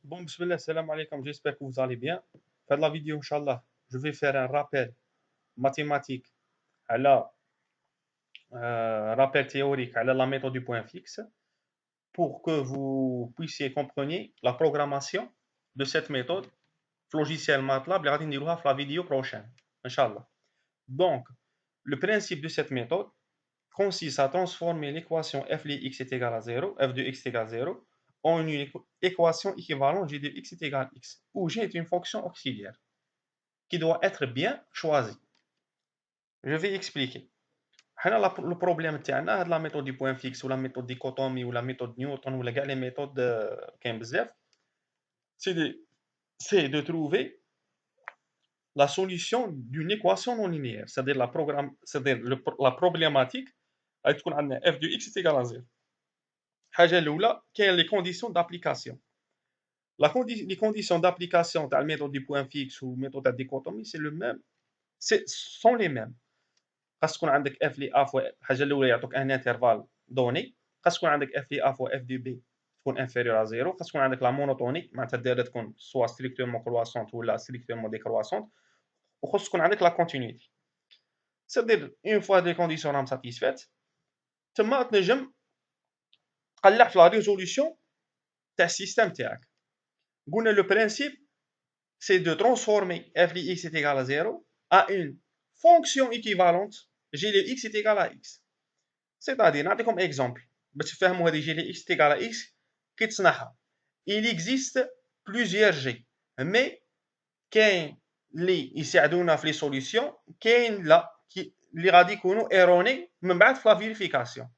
Bon, bismillah, salam alaikum, j'espère que vous allez bien. Fin de la vidéo, Inch'Allah, je vais faire un rappel mathématique à rappel théorique à la méthode du point fixe pour que vous puissiez comprendre la programmation de cette méthode, le logiciel MATLAB, et on va la vidéo prochaine, Inch'Allah. Donc, le principe de cette méthode consiste à transformer l'équation f de x est égal à 0, f de x est égal à 0, en une équation équivalente g de x est égal à x, où g est une fonction auxiliaire qui doit être bien choisie. Je vais expliquer. Le problème de la méthode du point fixe ou la méthode dichotomie ou la méthode Newton ou les méthodes c'est de trouver la solution d'une équation non linéaire, c'est-à-dire la problématique avec f de x est égal à 0. Quelles sont les conditions d'application? Les conditions d'application de la méthode du point fixe ou méthode de dichotomie, sont les mêmes. خاص تكون عندك اف لي ا فوا الحاجه الاولى يعطوك ان انترفال دوني، خاص تكون عندك اف لي ا فوا اف دي بي تكون انفيريور ا زيرو، خاص تكون عندك لا مونوتوني معناتها الداله تكون سوا ستريكتومون كرواسونت ولا ستريكتومون ديكرواسونت، وخاص تكون عندك لا كونتينيتي. سيدير اون فوا دي كونديسيون راهم ساتيسفيت، تما تنجم تقلع في لا ريزوليسيون تاع السيستم تاعك. قلنا لو برينسيپ سي دو ترانسفورمي اف لي اكس est égal à 0 à une fonction équivalente g de x est égal à x. C'est-à-dire, نعطيكم exemple باش تفهموا هذه g de x est égal à x كي تصنعها. Il existe plusieurs g mais كاين اللي يساعدونا في لي سوليسيون، كاين لا اللي غادي يكونوا ايروني من بعد في لا فيريفيكاسيون.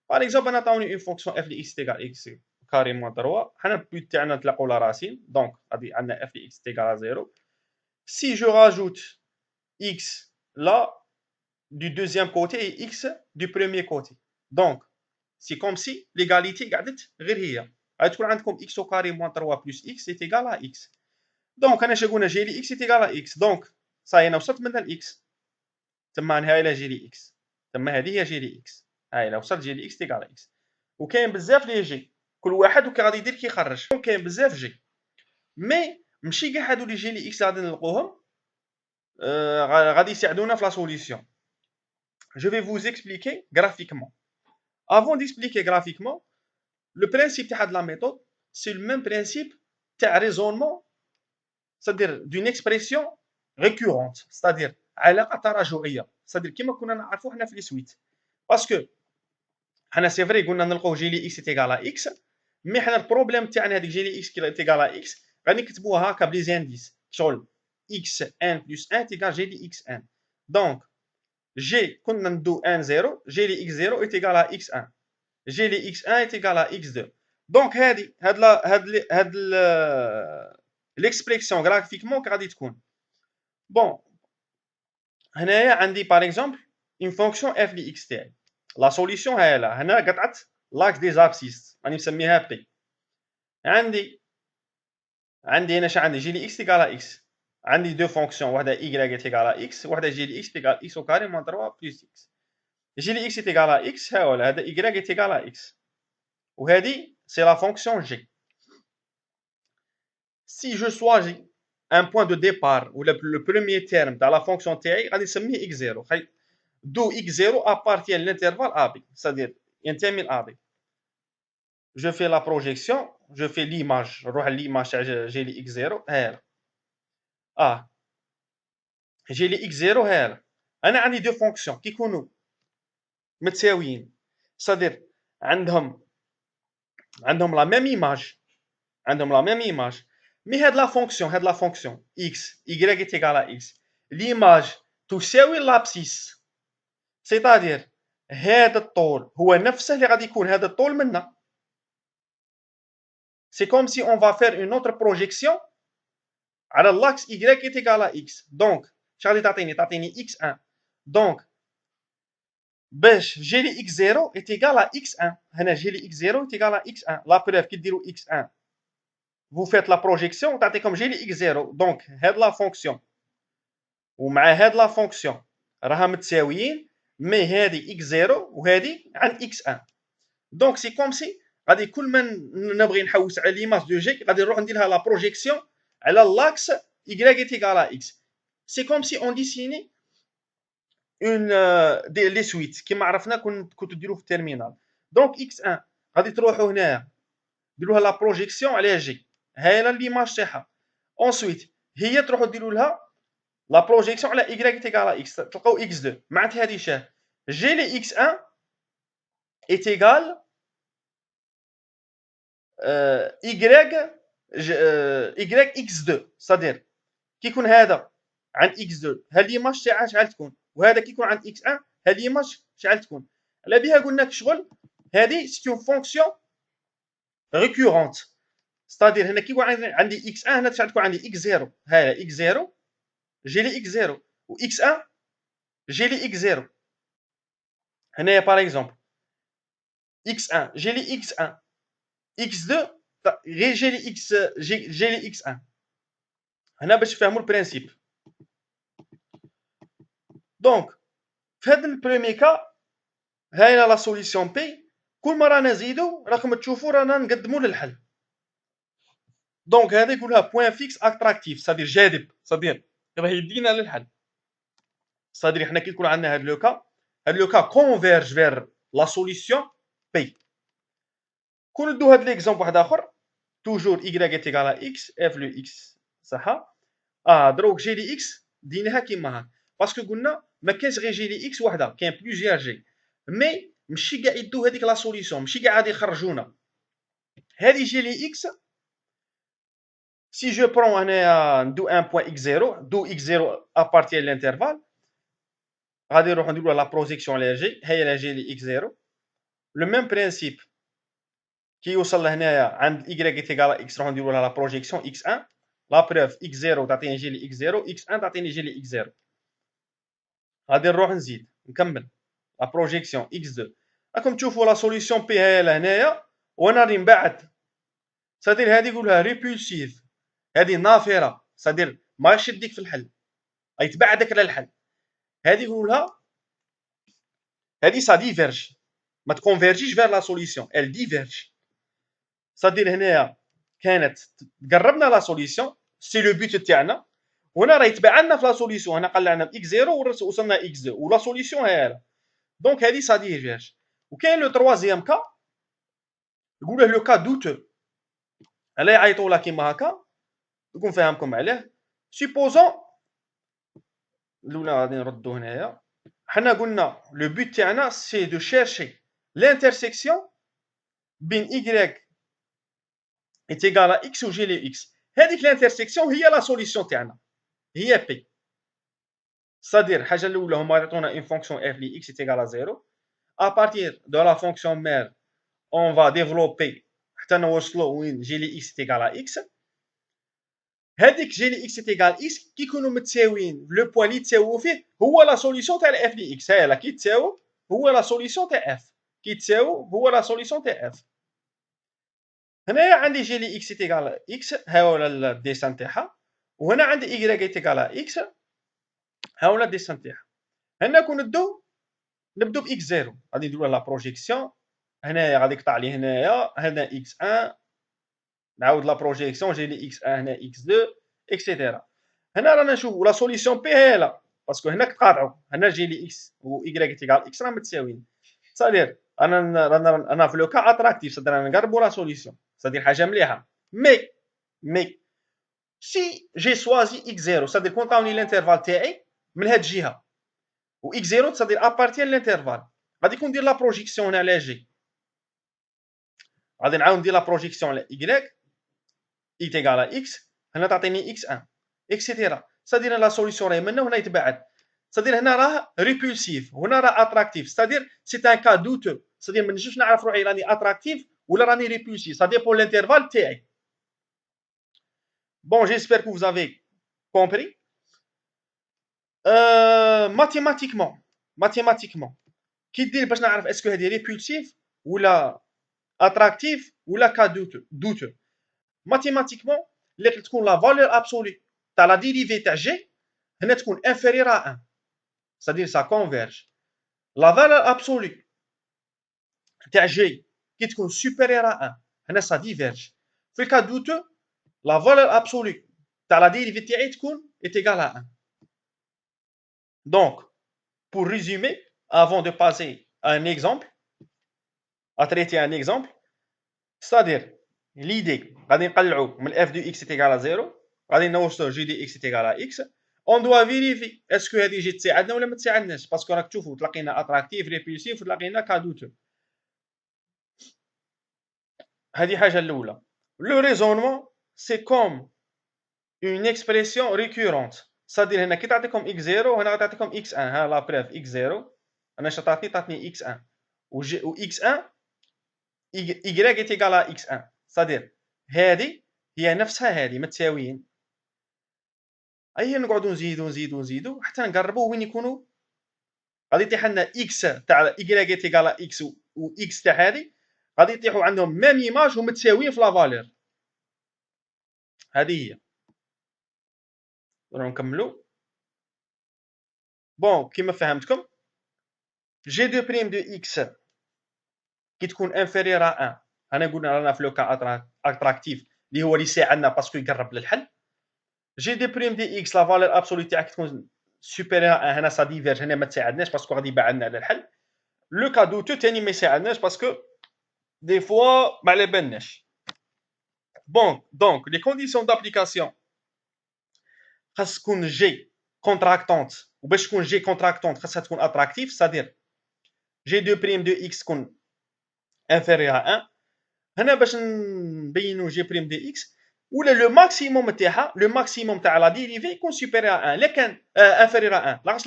باغ اكزومبل نعطوني اون فونكسيون اف دي اكس تيغال اكس كاري موان 3، حنا البوت تاعنا نطلقوا لا راسين، دونك غادي عندنا اف دي اكس تيغال 0. Si je rajoute x là du deuxième côté et x du premier côté, donc c'est comme si l'égalité قعدت غير هي، غادي تكون عندكم x au carré moins 3 plus x est égal à x. دونك انا شنو قلنا جي لي x est égal à x، دونك صاي انا وصلت من الاكس، تما هاي لا جي لي x، تما هذه هي جي لي x، هاي لا وصلت جي لي x تيغال x. وكاين بزاف لي جي كل واحد وكي غادي يدير كيخرج، كاين بزاف جي مي ماشي كاع هادو لي جي لي x غادي نلقوهم غادي يساعدونا في لا سوليسيون. Je vais vous expliquer graphiquement. Avant d'expliquer graphiquement, le principe de la méthode, c'est le même principe de raisonnement, c'est-à-dire d'une expression récurrente, c'est-à-dire علاقة تراجعية، c'est-à-dire كما كنا نعرفوا حنا في لي سويت. باسكو حنا سي فري قلنا نلقاو جي لي اكس تيغال اكس، مي حنا البروبليم تاعنا هذيك جي لي اكس تيغال اكس غادي نكتبوها هكا بلي زانديس شغل x n plus 1 تيغال جي لي اكس n. دونك g كنا ندو n 0 g لي x 0 est égal à x 1، g لي x 1 est égal à x 2. دونك هاد ليكسبريسيون غرافيكمون غادي تكون بون. هنايا عندي باغ اكزومبل اون فونكسيون اف لي اكس تاعي، لا سوليسيون هاي لا هنا قطعت لاكس دي زابسيس راني مسميها بي. عندي هنا شنو عندي جي لي اكس تيغال اكس، عندي دو فونكسيون واحده y تيغال اكس وواحده جي لي اكس تيغال اكس او كاري موان 3 بلس اكس. جي لي اكس تيغال اكس ها ولا هذا y تيغال اكس، وهذه سي لا فونكسيون جي. Si je choisis un point de départ ou le premier terme dans la fonction تاعي غادي نسميه x0، d'où x0 appartient à l'intervalle AB، c'est-à-dire ينتمي ل AB. Je fais la projection, je fais l'image، نروح l'image تاع جي لي x0 هايله. جي لي x0 هايله. انا عندي دو فونكسيون كيكونوا متساويين، c'est-à-dire عندهم لا ميم ايماج، مي هاد لا فونكسيون x y est égal à x ليماج تساوي لابسيس، سيتادير هذا الطول هو نفسه اللي غادي يكون هذا الطول منا. سي كوم سي اون فا فير اون اوتر بروجيكسيون على لاكس y est égal à x. دونك اش غادي تعطيني x1، دونك باش جي لي x0 est égal à x1، هنا جي لي x0 est égal à x1. لا بروف كي ديروا x1 vous faites la projection تعطيكم جي لي x0، دونك هاد لا فونكسيون ومع هاد لا فونكسيون راها متساويين، مي هادي x0 وهادي عند x1. دونك سي كوم سي غادي كل ما نبغي نحوس على ليماج دو جي غادي نروح ندير لها لا بروجيكسيون على لاكس y est égal à x. C'est comme si on dessinait une les suites كما عرفنا كنتو ديروا في التيرمينال. دونك x1 غادي تروحوا هنايا ديروها لا بروجيكسيون على جي، هاي ليماج تاعها. انسويت هي تروحوا ديروا لها لا بروجيكسيون على y est égal à x، تلقاو x2 معناتها هذه شاه جي لي x1 est égal y x2، صدير كي يكون هذا عند x2 ها ليماج تاعها شحال تكون، وهذا كي يكون عند x1 ها ليماج شحال تكون. على بها قلنا لك شغل هذه سي اون فونكسيون ريكورونت، ستادير هنا كي يكون عندي x1 هنا شحال تكون عندي x0، ها x0 جي لي x0 و x1 جي لي x0. هنايا باغ اكزومبل x1 جي لي x1 x2 غير جي لي x جي لي x1. هنا باش تفهموا البرانسيب. دونك في هذا البريمي كا هاي لا سوليسيون بي، كل ما رانا نزيدو راكم تشوفوا رانا نقدموا للحل. دونك هذا يقولها بوين فيكس اتراكتيف، صدير جاذب، صدير راه يدينا للحل. صدير حنا كي يكون عندنا هاد لو كا كونفيرج فير لا سوليسيون بي. كون ندو هاد ليكزومبل واحد اخر، توجور y est égal à x f لو x صح. دروك جي لي اكس ديناها كيما هاك، باسكو قلنا ما كاينش غير جي لي اكس وحده، كاين بليزيور جي، مي ماشي كاع يدو هذيك لا سوليسيون، ماشي كاع غادي يخرجونا هذه جي لي اكس. سي جو برون هنايا ندو ان بوين اكس 0 دو اكس 0 ابارتير لانترفال، غادي نروحو نديرو لا بروجيكسيون على جي، هي لا جي لي اكس 0. لو ميم برينسيپ كي يوصل لهنايا عند y est égal à x نروحو نديرو لها لا بروجيكسيون x1. لا بروف x0 تعطيني جي لي x0، x1 تعطيني جي لي x0. غادي نروح نزيد نكمل لا بروجيكسيون x2. راكم تشوفوا لا سوليسيون بي هي لهنايا، وانا راني مبعد، صدير هذه يقولها ريبولسيف، هذه نافره، صدير ما يشديك في الحل، اي تبعدك على الحل. هذه يقولها هذه سا ديفيرج، ما تكونفيرجيش فير لا سوليسيون، ال ديفيرج. صدير هنايا كانت قربنا لا سوليسيون، سي لو بوت تاعنا، وهنا راه يتبعنا في لا سوليسيون، هنا قلعنا ب x0 وصلنا x2 ولا سوليسيون هي. دونك هذه سا ديفيرج. وكاين لو تروازيام كا يقولوه لو كا دوتو، علاه يعيطوا لها كيما هكا نكون فاهمكم عليه. سيبوزون الاولى غادي نردو هنايا، حنا قلنا لو بوت تاعنا سي دو شيرشي لانترسيكسيون بين y est égal à x و g لي x. هذيك لانترسيكسيون هي لا سوليسيون تاعنا، هي بي. صدير الحاجه الاولى هما يعطونا اون فونكسيون f لي x est égal à 0. à partir de la fonction mère on va développer حتى نوصلوا وين g لي x est égal à x. هذيك جي لي اكس تيغال اكس كي يكونوا متساويين، لو بوان اللي تساووا فيه هو لا سوليسيون تاع اف لي اكس. هايلا كي تساووا هو لا سوليسيون تاع اف، كي تساووا هو لا سوليسيون تاع اف. هنايا عندي جي لي اكس تيغال اكس، ها هو الديسان تاعها، وهنا عندي y تيغال اكس، ها هو الديسان تاعها. هنا كون نبدو ب اكس 0، غادي نديرو لا بروجيكسيون. هنايا غادي يقطع لي هنايا هنا اكس 1، نعاود لا بروجيكسيون جي لي اكس 1 هنا اكس 2 اكسيتيرا. هنا رانا نشوفوا لا سوليسيون بي هي لا، باسكو هنا تقاطعوا، هنا جي لي اكس و y تيغال اكس راه متساويين. صدير انا في لو كا اتراكتيف، صدير انا نقربوا لا سوليسيون، صدير حاجه مليحه. مي سي جي سوازي اكس 0، صدير كون عطاوني الانترفال تاعي من هاد الجهه و اكس 0 صدير ابارتيان لانترفال، غادي يكون ندير لا بروجيكسيون هنا على جي، غادي نعاود ندير لا بروجيكسيون على y تيغال اكس، هنا تعطيني اكس 1 اكسيتيرا. صدير لا سوليسيون راهي منا وهنا يتبعد، صدير هنا راه ريبولسيف وهنا راه اتراكتيف، صدير سي ان كا دوتو، صدير ما نجمش نعرف روحي راني اتراكتيف ولا راني ريبولسيف، سا ديبون لانترفال تاعي. بون جيسبر كو فوزافي كومبري. ماتيماتيكمون كي دير باش نعرف اسكو هادي ريبولسيف ولا اتراكتيف ولا كا دوتو. ماتيماتيكمون اللي تكون لا فالور ابسولي تاع لا ديريفي تاع جي هنا تكون انفيريور ا 1، c'est-à-dire ça converge. La valeur absolue تاع جي qui est supérieur à 1. Ça diverge. Dans le cas douteux, la valeur absolue de la dérivée est égale à 1. Donc, pour résumer, avant de passer à un exemple, à traiter un exemple, c'est-à-dire l'idée, f de x est égal à 0, g de x est égal à x, on doit vérifier est-ce que هذه جي تساعدنا ولا ما تساعدناش باسكو راك تشوفوا تلاقينا اتراكتيف ريبولسيف وتلاقينا كادوتو. هذه حاجه الاولى. لو ريزونمون سي كوم اون اكسبريسيون ريكورونت، c'est-à-dire هنا كي تعطيكم x0 هنا غتعطيكم x1. ها لا بريف x0 انا اش تعطيني x1 و x1 y est égal à x1، c'est-à-dire هذه هي نفسها هذه متساويين. اي نقعدوا نزيدوا حتى نقربوا وين يكونوا غادي يطيح لنا x تاع y est égal à x و x تاع هذه غادي يطيحوا عندهم ميم ايماج ومتساويين في لا فالور. هذه هي. نكملوا. بون كيما فهمتكم جي دو بريم دو اكس كي تكون انفيريور ا 1، انا قلنا رانا في لو كا اتراكتيف اللي هو اللي يساعدنا باسكو يقرب للحل. جي دو بريم دي اكس لا فالور ابسولي تاعك تكون سوبيريور ا 1، هنا سا ديفيرج، هنا ما تساعدناش باسكو غادي يبعدنا على الحل. لو كا دوتو ثاني ما يساعدناش باسكو دي فوا ما على بالناش. بون دونك لي كونديسيون دابليكاسيون خاص تكون جي كونتراكتونت، وباش تكون جي كونتراكتونت خاصها تكون اتراكتيف، سادير جي دو بريم دو اكس تكون انفيريور ا 1. هنا باش نبينوا جي بريم دي اكس ولا لو ماكسيموم تاعها، لو ماكسيموم تاع لا ديريفي يكون سوبيريور ا 1. لا كان انفيريور ا 1 لاش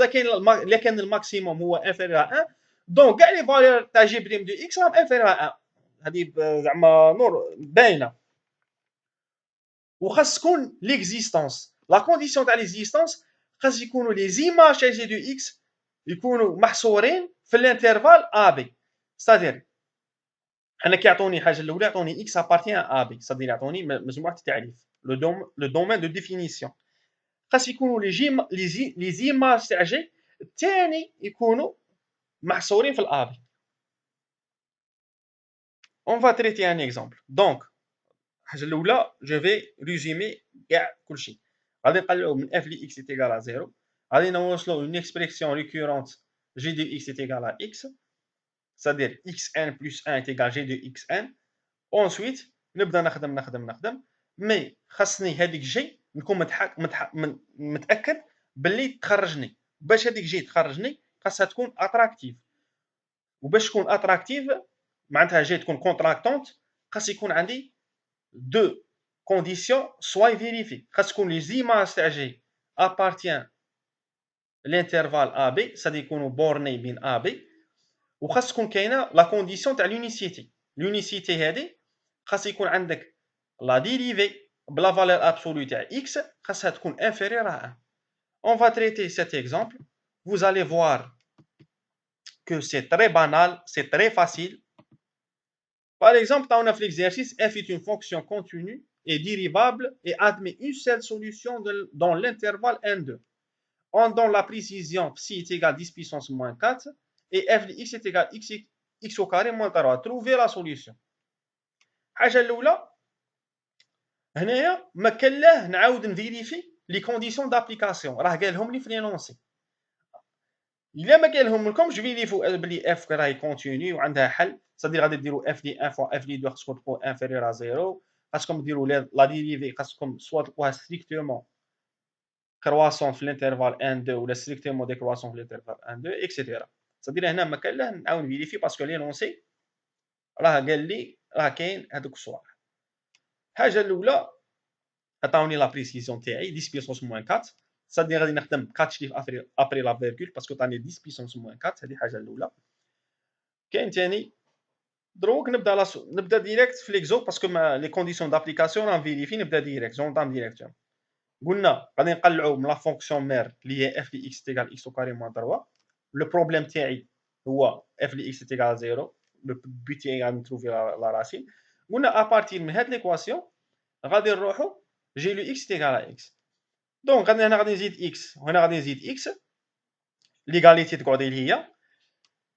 لا كان الماكسيموم هو انفيريور ا 1 دونك كاع لي فالور تاع جي بريم دو اكس راهم انفيريور ا 1. هذه زعما نور باينه. وخاص تكون ليكزيستونس، لا كونديسيون تاع ليكزيستونس خاص يكونوا لي زيماج تاع جي دو اكس يكونوا محصورين في الانترفال ا بي، سادير انا كيعطوني حاجه الاولى يعطوني اكس ابارتيان ا بي، سادير يعطوني مجموعه التعريف لو دومين دو ديفينيسيون. خاص يكونوا لي زيماج تاع جي الثاني يكونوا محصورين في الا بي. اون فا تريتي ان اكزومبل. دونك الحاجه الاولى جو في ريزومي كاع كلشي. غادي نقلعوا من اف لي اكس ايغال ا 0، غادي نوصلوا اون اكسبريسيون ريكورونت جي دو اكس ايغال ا اكس، c'est-à-dire xn plus 1 est égal g de xn. ensuite نبدا نخدم مي خاصني هذيك جي نكون متاكد باللي تخرجني. باش هذيك جي تخرجني خاصها تكون اتراكتيف، وباش تكون اتراكتيف معناتها جي تكون كونتراكتونت خاص يكون عندي دو كونديسيون سوا فيريفي. خاص تكون لي زيماج تاع جي ابارتيان لانترفال ا بي، سادي يكونوا بورني بين ا بي، وخاص تكون كاينه لا كونديسيون تاع لونيسيتي. لونيسيتي هذه خاص يكون عندك لا ديريفي بلا فالور ابسولو تاع x خاصها تكون inférieure à 1. On va traiter cet exemple. Vous allez voir que c'est très banal, c'est très facile. Par exemple, dans l'exercice, f est une fonction continue et dérivable et admet une seule solution dans l'intervalle n2. On donne la précision psi est égal à 10 puissance moins 4 et f de x est égal à x au carré moins 3. Trouvez la solution. الحاجه الاولى هنايا ما كان لاه نعاود نفيريفي لي كونديسيون دابليكاسيون، راه قالهم لي في لينونسي. الا ما قالهم لكمش فيريفيو بلي اف راهي كونتينيو وعندها حل، صدير غادي ديروا اف دي 1 فوا اف دي 2 خاصكم تكون انفيريور ا 0. خاصكم ديروا لا ديريفي خاصكم سوا تلقوها ستريكتومون كرواسون في الانترفال ان 2 ولا ستريكتومون ديكرواسون في الانترفال ان 2 اكسيتيرا. صدير هنا ما كان لاه نعاود نفيريفي باسكو لينونسي راه قال لي راه كاين هذوك الصوالح. الحاجه الاولى عطاوني لا بريسيزيون تاعي 10 بيسونس موان 4، صدير غادي نخدم 4 شيف ابري لا فيرغول باسكو عطاني 10 بيسونس موان 4. هذه الحاجه الاولى. كاين ثاني دروك نبدا ديريكت في ليكزو باسكو لي كونديسيون دابليكاسيون راه فيريفي. نبدا ديريكت جونطام ديريكت. قلنا غادي نقلعوا من لا فونكسيون مير اللي هي اف دي اكس تيغال اكس او كاري موان 3. لو بروبليم تاعي هو اف دي اكس تيغال 0. لو بي تاعي غادي نتروفي لا راسين. قلنا ابارتير من هاد ليكواسيون غادي نروحوا جي لو اكس تيغال اكس. دونك هنا غادي نزيد اكس وهنا غادي نزيد اكس، ليغاليتي تقعد اللي هي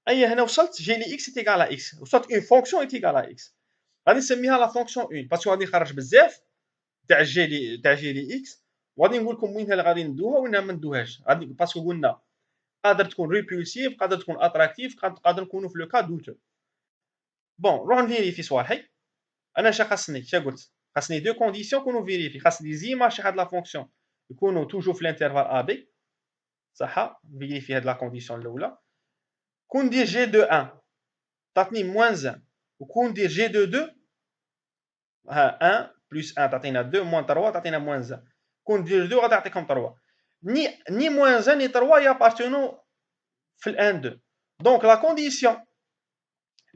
اي هنا وصلت جي لي اكس ايتيغال ا اكس، وصلت اون فونكسيون ايتيغال ا اكس، غادي نسميها لا فونكسيون اون باسكو غادي نخرج بزاف تاع جي لي اكس، وغادي نقول لكم وينها اللي غادي ندوها وينها ما ندوهاش، غادي باسكو قلنا قادر تكون ريبولسيف، قادر تكون اتراكتيف، قادر نكونوا في لو كا دوتو. بون نروح نفيريفي صوالحي. انا خاصني قلت خاصني دو كونديسيون يكونوا فيريفي، خاصني زيماج تاع هاد لا فونكسيون يكونوا توجور في الانترفال ا بي، صح؟ فيريفي هاد لا كونديسيون الاولى. كون ندير جي دو 1 تعطيني موان 1، وكون ندير جي دو 2 ها 1 بلس 1 تعطينا 2 موان 3 تعطينا موان 1. كون ندير 2 غادي تعطيكم 3. ني موان 1 ني 3 يابارتونو في الان 2. دونك لا كونديسيون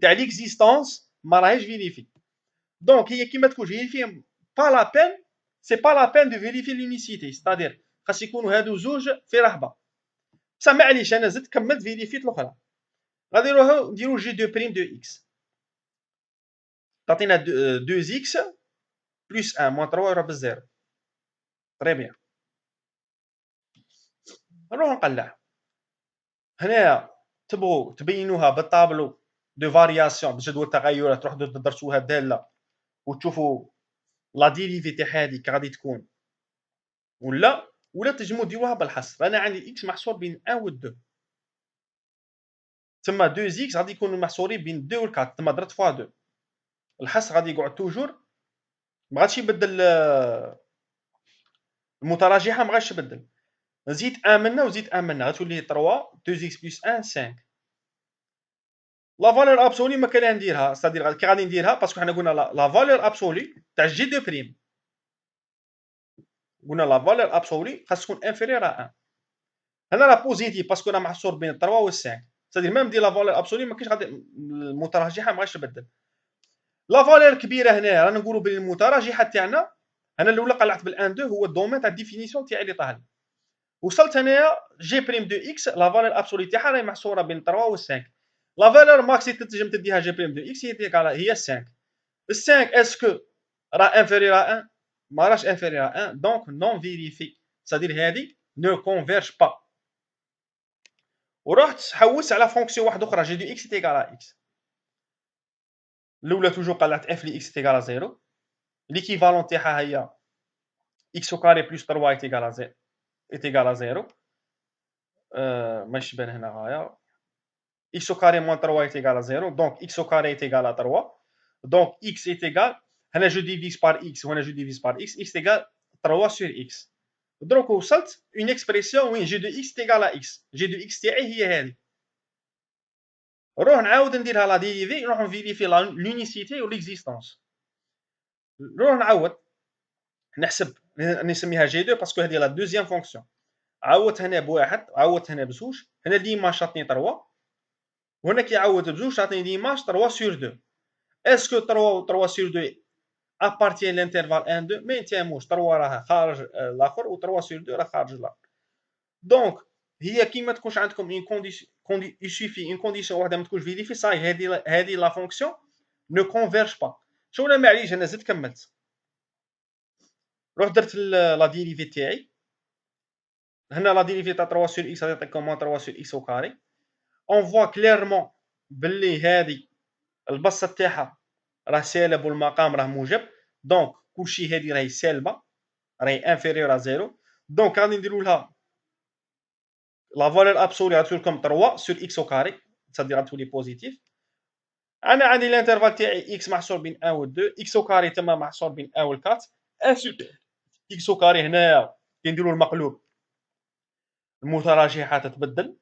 تاع ليكزيستونس ما راهيش فيريفي. دونك هي كيما تكون فيريفي با لا بين، سي با لا بين دو فيريفي لونيسيتي، ستادير خاص يكونوا هادو زوج في رهبه. بصح معليش انا زدت كملت فيريفيت الاخرى. غادي نروحو نديرو جي دو بريم دو اكس تعطينا 2 اكس بلس 1 موان 3 يروح بالزيرو. طري بيان. نروح نقلع. هنايا تبغوا تبينوها بالطابلو دو فارياسيون بجدول التغيرات، تروحوا تدرسوها الداله وتشوفوا لا ديريفي تاع هذيك غادي تكون ولا تنجموا ديروها بالحصر. انا عندي اكس محصور بين 1 و 2، تما 2 اكس غادي يكونوا محصورين بين 2 و 4، تما درت فوا 2. الحصر غادي يقعد توجور ما غاديش يبدل، المتراجحه ما غاديش تبدل. زيد امنا وزيد امنا غتولي 3 2 اكس بلس 1 5. لا فالور ابسولي ما كان نديرها، ستادير كي غادي نديرها باسكو حنا قلنا لا فالور ابسولي تاع جي دو بريم، قلنا لا فالور ابسولي خاص تكون انفيريور ا 1. هنا راه بوزيتيف باسكو راه محصور بين 3 و 5، ستادير ميم دير لا فالور ابسولي ما كاينش غادي المتراجحه ما غاديش تبدل. لا فالور كبيره هنا رانا نقولوا بين المتراجحه تاعنا. انا الاولى قلعت بالان 2 هو الدومين تاع الديفينيسيون تاعي اللي طاح لي. وصلت هنايا جي بريم دو اكس لا فالور ابسولي تاعها راهي محصوره بين 3 و 5. لا فالور ماكسي تنجم تديها جي بريم دو اكس هي 5. ال 5 اسكو راه انفيريور ا 1؟ ما راهش انفيريور ا 1، دونك نون فيريفي، c'est-à-dire هذه نو كونفيرج با. ورحت حوست على فونكسيون واحده اخرى جي دو اكس تيغال ا اكس. الاولى توجور قلعت اف لي اكس تيغال ا 0، ليكيفالون تاعها هي اكس او كاري بلس 3 تيغال ا 0. ماشي بان هنا غايه x au carré moins 3 est égal à 0, donc x au carré est égal à 3, donc x est égal, هنا je divise par x وهنا je divise par x, x est égal 3 sur x. donc وصلت une expression وين g de x est égal à x، g de x تاعي هي هذه. نروح نعاود نديرها لا ديريفي، نروح نفيريفي لونيسيتي و ليكزيستونس. نروح نعاود نحسب نسميها جي 2 باسكو هذه لا دوزيام فونكسيون. عاودت هنا بواحد، عاودت هنا بزوج، هنا ديما شاطني 3، وهنا كيعاود بزوج تعطيني ديماج 3 سور 2. اسكو 3 و 3 سور 2 ابارتيان لانترفال 1 2؟ ما ينتموش، 3 راه خارج الاخر و 3 سور 2 راه خارج الاخر. دونك هي كيما تكونش عندكم اون كونديسيون يسوفي اون كونديسيون واحده ما تكونش فيريفي صاي هذه لا فونكسيون نو كونفيرج با. شو انا معليش انا زدت كملت، رحت درت لا ديريفي تاعي. هنا لا ديريفي تاع 3 سور اكس غادي تعطيكم 3 سور اكس او كاري. اون فوا كليرمون باللي هذه البسط تاعها راه سالب والمقام راه موجب، دونك كلشي هذه راهي سالبه، راهي انفيريور ا 0. دونك غادي نديرو لها لا فالور ابسولي غتولي لكم 3 سور اكس او كاري، تصدي غتولي بوزيتيف. انا عندي الانترفال تاعي اكس محصور بين 1 و 2، اكس او كاري تما محصور بين 1 و 4، 1 سور اكس او كاري هنايا كي نديرو المقلوب المتراجحه تتبدل،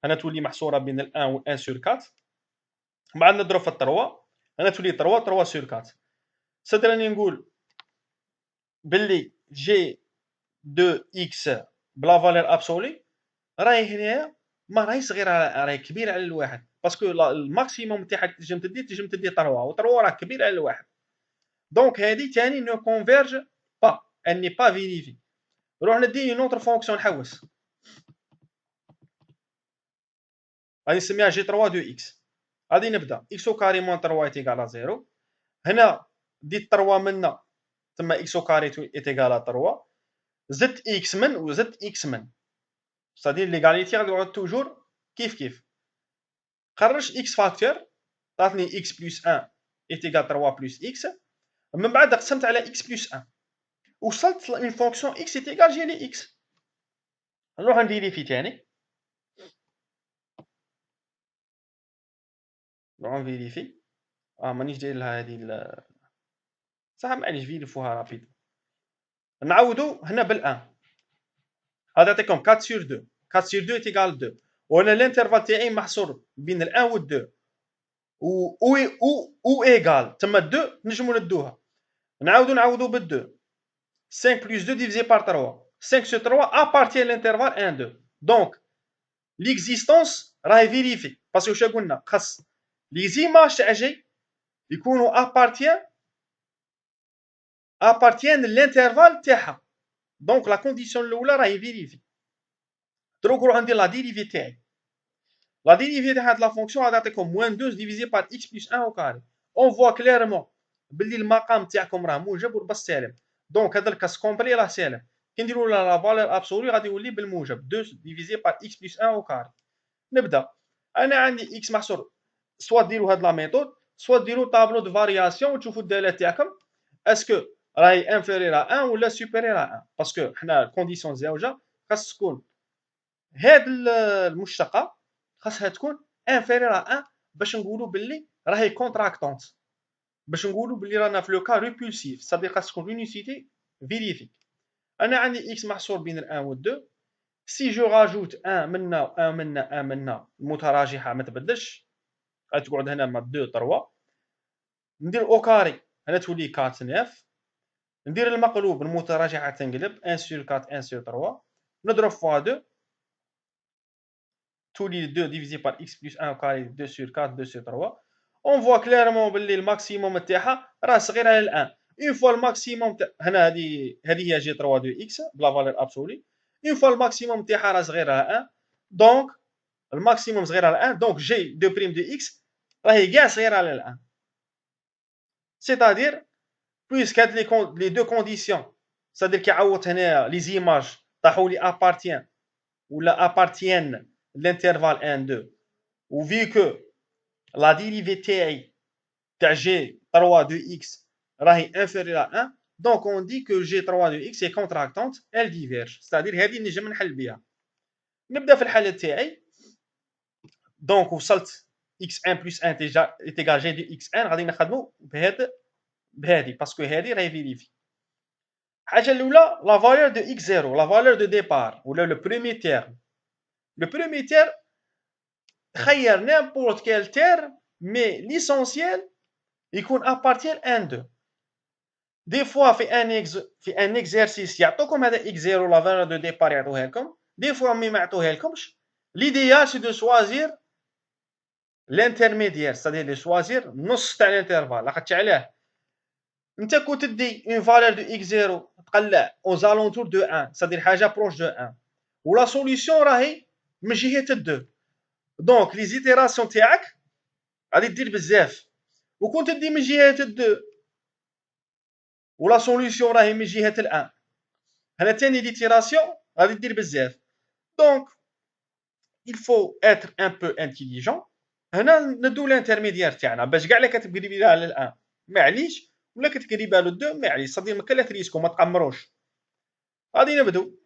هنا تولي محصوره بين ال 1 و 1 سور 4، بعد نضرب في 3 هنا تولي 3 3 سور 4. صدر راني نقول باللي جي دو اكس بلا فالور ابسولي راهي هنايا ما راهي صغيره، راهي كبيره على الواحد، باسكو الماكسيموم تاعها تنجم تدي 3 و 3 راه كبير على الواحد. دونك هذه ثاني نو كونفيرج با، اني با فيريفي. نروح ندي اون اوتر فونكسيون نحوس، غادي نسميها جي 3 دو اكس. غادي نبدا اكس او كاري موان 3 ايتيغال 0. هنا ديت 3 منا تما اكس او كاري ايتيغال 3، زدت اكس من وزدت اكس من، c'est-à-dire ليغاليتي غادي تعود توجور كيف كيف. خرجت x فاكتور عطاتني x بلس 1 est égal 3 بلس x. من بعد قسمت على x بلس 1 وصلت لune fonction x est égal g de x. نروح نفيريفي تاني. نروح نفيريفي. مانيش داير لها هادي صح، معليش فيريفوها رابيد. نعاودو هنا بالان. هذا يعطيكم 4 sur 2. 4 sur 2 est égal 2. وانا الانترفال تاعي محصور بين ال 1 و 2 و ايغال تما 2 نجمو ندوها. نعاودو بال 2. 5 plus 2 divisé par 3. 5 sur 3 appartient à l'intervalle 1 2. Donc l'existence راهي فيريفي باسكو واش قلنا خاص لي زيماج تاع جي يكونوا appartiennent للانترفال تاعها. دونك لا كونديسيون الاولى راهي فيريفي. دروك نروح ندير لا ديريفي تاعي. لا ديريفي تاع هاد لا فونكسيون غادي تعطيكم موان 2 ديفيزي بار x بلس 1 او كاري. اون فوا كليرمون باللي المقام تاعكم راه موجب والبسط سالب. دونك هذا الكاس كومبلي راه سالب. كي نديرو لا فالور ابسولي غادي يولي بالموجب 2 ديفيزي بار x بلس 1 او كاري. نبدا. انا عندي x محصور سوا ديروا هاد لا ميثود سوا ديروا طابلو دو فارياسيون وتشوفوا الدالات تاعكم اسكو راهي انفيرير ا 1 ولا سوبيرير ا 1 باسكو حنا كونديسيون زاوجه خاص تكون هاد المشتقه خاصها تكون انفيرير ا 1 باش نقولوا باللي راهي كونتراكتونت، باش نقولوا باللي رانا في لو كا ريبولسيف صافي خاص تكون لونيسيتي فيريفيك. انا عندي x محصور بين ال 1 و 2. سي جو راجوت 1 منا و 1 منا 1 منا المتراجحه ما تبدلش غتقعد هنا مع 2 3. ندير او كاري هنا تولي 4 9. ندير المقلوب المتراجحه تنقلب 1 sur 4 1 sur 3 نضرب فوا 2 تولي 2 divisé par x plus 1 au carré 2 sur 4 2 sur 3. on voit clairement باللي الماكسيموم تاعها راه صغير على الان. اون فوا الماكسيموم هنا هذه هي جي 3 دو x بلا فالور ابسولي. اون فوا الماكسيموم تاعها راه صغير على 1 دونك الماكسيموم صغير على 1 دونك جي دو بريم دو x راهي كاع صغيره على الان. سيتادير بويسك هاد لي دو كونديسيون سادير كيعوض هنا لي زيماج طاحوا لي ابارتيان ولا ابارتيان l'intervalle 1 2 ou vu que la dérivée تاعي تاع g 3 de x راهي inférieure à 1 donc on dit que g 3 de x est contractante elle diverge c'est-à-dire هذه نجم نحل بها. نبدا في الحل تاعي دونك وصلت x1 plus 1 est égal g de x1 غادي نخدمو بهذه باسكو هذه راهي فيريفي. الحاجه الاولى la valeur de x0 la valeur de départ ولا le premier terme. Le premier terme خير n'importe quel terme mais l'essentiel يكون appartient 1 2. des fois في un exercice يعطوكم هذا x0 la valeur de départ يعطوها لكم des fois ما يعطوها لكمش. l'idéal c'est de choisir l'intermédiaire c'est-à-dire de choisir نص تاع الانترفال. لاخاطش علاه انت كنت تدي une valeur de x0 تقلع aux alentours de 1 c'est-à-dire حاجه proche de 1 ولا solution راهي من جهه 2 دونك لي زيتيراسيون تاعك غادي دير بزاف وكنت تدي من جهه 2 ولا سوليسيون راهي من جهه الان هنا ثاني ليتيراسيون غادي دير بزاف. دونك il faut être un peu intelligent. هنا ندو الانترميديير تاعنا باش كاع اللي كتقريبي لها على الان معليش ولا كتقريبها له 2 معليش صافي ما كاين لا تريسكو ما تقمروش. غادي نبدو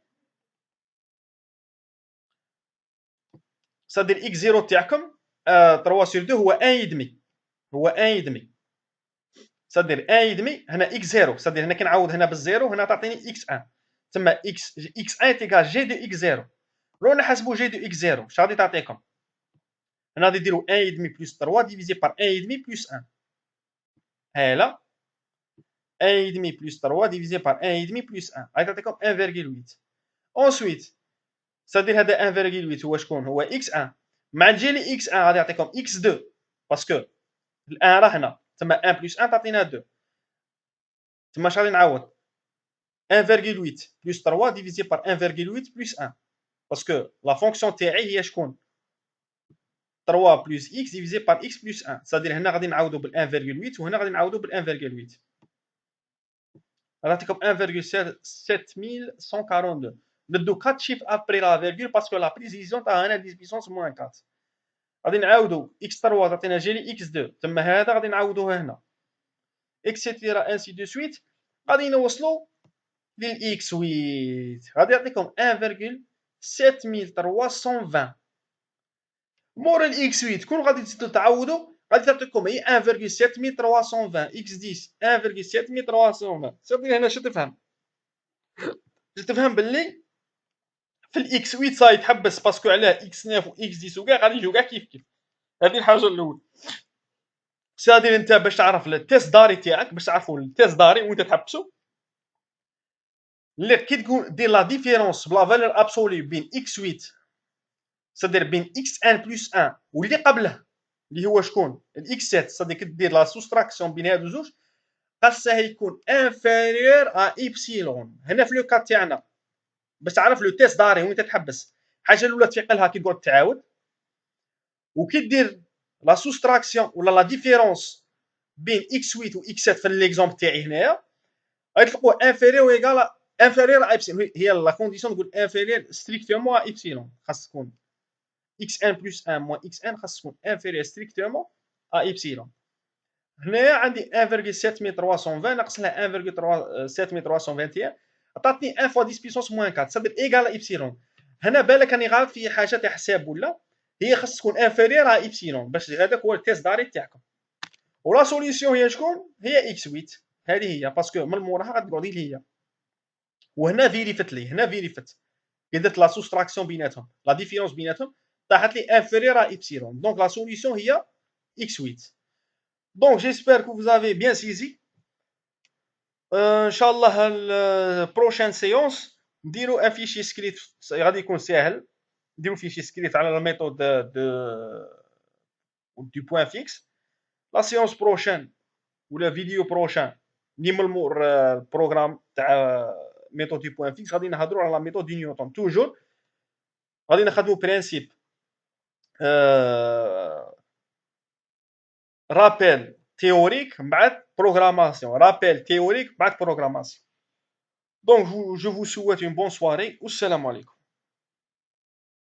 صدير اكس 0 تاعكم 3 sur 2 هو 1.5 هو 1.5 صدير 1.5 هنا اكس 0 صدير هنا كنعوض هنا بالزيرو هنا تعطيني اكس 1 تما اكس 1 تيكال جي دو اكس 0. لو نحسبوا جي دو اكس 0 اش غادي تعطيكم هنا غادي ديروا 1.5 بلس 3 ديفيزي بار 1.5 بلس 1 هالا 1.5 بلس 3 ديفيزي بار 1.5 بلس 1 غادي تعطيكم 1.8. ensuite صدير هذا 1.8 هو شكون هو اكس 1 مع الجيلي اكس 1 غادي يعطيكم اكس 2 باسكو الان راه هنا تما 1 بلس 1 تعطينا 2 تما اش غادي نعوض 1.8 بلس 3 ديفيزي بار 1.8 بلس 1 باسكو لا فونكسيون تاعي هي شكون 3 بلس x ديفيزي بار x بلس 1 صدير هنا غادي نعوضو بال 1.8 وهنا غادي نعوضو بال 1.8 غادي تعطيكم 1.7142 ندو 4 chiffres après la virgule parce que la précision تاع هنا 10 puissance moins 4 غادي نعاودو x3 تعطينا جالي x2 تما هذا غادي نعاودوه هنا اكسيتيرا انسي دو سويت غادي نوصلو للإكس 8 غادي يعطيكم 1,7320 مور الإكس 8 كون غادي تزيدو تعوضو غادي تعطيكم هي 1,7320 إكس 10 1,7320 صافي هنا شنو تفهم تفهم باللي في الإكس 8 صاي تحبس باسكو علاه إكس 9 و إكس 10 وكاع غادي يجيو كاع كيف كيف هذه الحاجة الأولى سادير انت باش تعرف التيست داري تاعك باش تعرفوا التيست داري وانت تحبسو كي تكون دير لا ديفيرونس بلا فالور ابسولي بين اكس 8 صدر بين اكس 1 بلس 1 واللي قبله اللي هو شكون الاكس 7 صدر كي دير لا سوستراكسيون بين هادو زوج خاصه يكون انفيريور ا ايبسيلون هنا في لو كا تاعنا باش تعرف لو تيست داري وانت تحبس الحاجه الاولى تعقلها كي تقعد تعاود وكي دير لا سوستراكسيون ولا لا ديفيرونس بين اكس 8 و اكس 7 في ليكزومبل تاعي هنايا غادي تلقوا انفيريور ايكال انفيريور ا ايبسيلون هي لا كونديسيون تقول انفيريور ستريكتومون ا ايبسيلون خاص تكون x1 plus 1 moins x1 خاص تكون انفيريور ستريكتومون ا ايبسيلون هنايا عندي 1,7320 ناقص لها 1,7321 عطاتني 1 فوا 10 بيسونس موان 4 صدر ايكال ايبسيلون هنا بالك راني غلط في حاجه تاع حساب ولا هي خاص تكون انفيريور ا ايبسيلون باش هذاك هو التيست داري تاعكم ولا سوليسيون هي شكون هي اكس 8 هذه هي باسكو من موراها غتقعدي لي هي وهنا فيريفت لي هنا فيريفت كي درت لا سوستراكسيون بيناتهم لا ديفيرونس بيناتهم طاحت لي انفيريور ا ايبسيلون دونك لا سوليسيون هي x 8 دونك جيسبر كو فوزافي بيان سيزي ان شاء الله البروشين سيونس نديرو ان فيشي سكريت غادي يكون ساهل نديرو فيشي سكريت على لا ميثود دو بوين فيكس لا سيونس بروشين ولا فيديو بروشين اللي من المور البروغرام تاع ميثود دو بوين فيكس غادي نهضروا على لا ميثود دو نيوتن توجور غادي نخدمو برينسيپ رابيل تhéorique بعد programmation rappel théorique بعد programmation donc je vous souhaite une bonne soirée والسلام عليكم